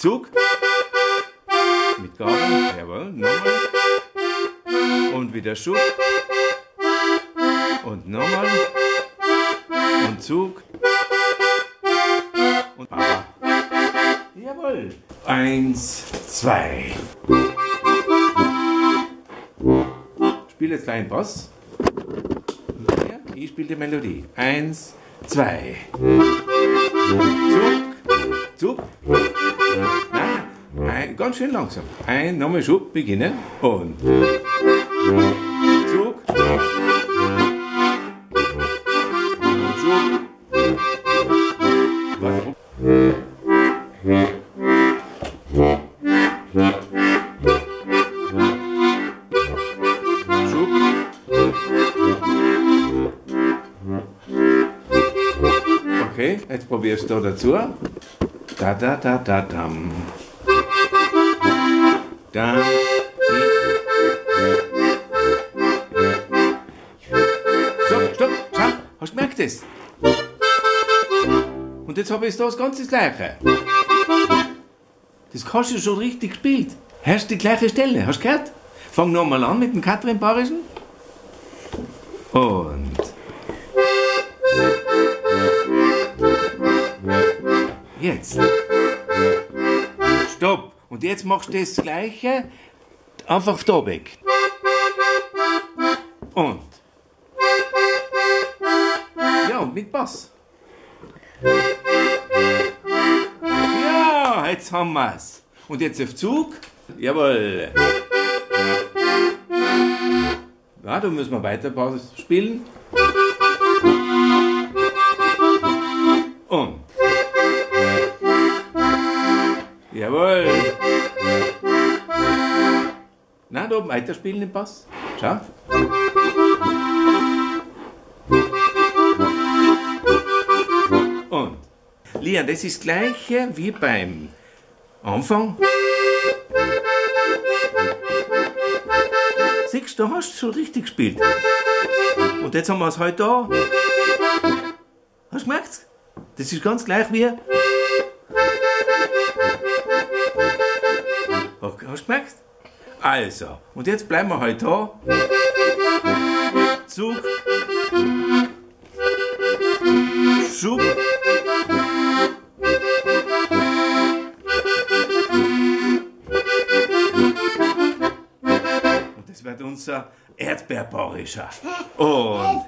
Zug. Mit Gabel. Jawohl. Nochmal. Und wieder Schub. Und nochmal. Und Zug. Und Baba. Jawohl. 1, 2. Spiel jetzt gleich einen Bass. Ich spiele die Melodie. 1, 2. Zug. Zug. Nein, ganz schön langsam. Nochmal Schub, beginnen. Und Zug. Und Schub. Warte. Schub. Okay, jetzt probierst du dazu. Da da da da dam. Dam. Stopp, schau, hast du gemerkt das? Und jetzt habe ich das ganze Gleiche. Das hast du schon richtig gespielt. Hörst du die gleiche Stelle, hast du gehört? Fang nochmal an mit dem Katrin-Barischen. Und jetzt. Stopp. Und jetzt machst du das Gleiche, einfach da weg. Und. Ja, und mit Bass. Ja, jetzt haben wir's. Und jetzt auf Zug. Jawohl. Ja, da müssen wir weiter Pause spielen. Und. Jawohl. Na, da oben weiterspielen den Bass. Schau. Und. Lian, das ist das Gleiche wie beim Anfang. Siehst du, da hast du schon richtig gespielt. Und jetzt haben wir es halt da. Hast du gemerkt? Das ist ganz gleich wie. Hast du gemerkt? Also, und jetzt bleiben wir halt da. Zug. Schub. Und das wird unser Erdbeerbarischer. Und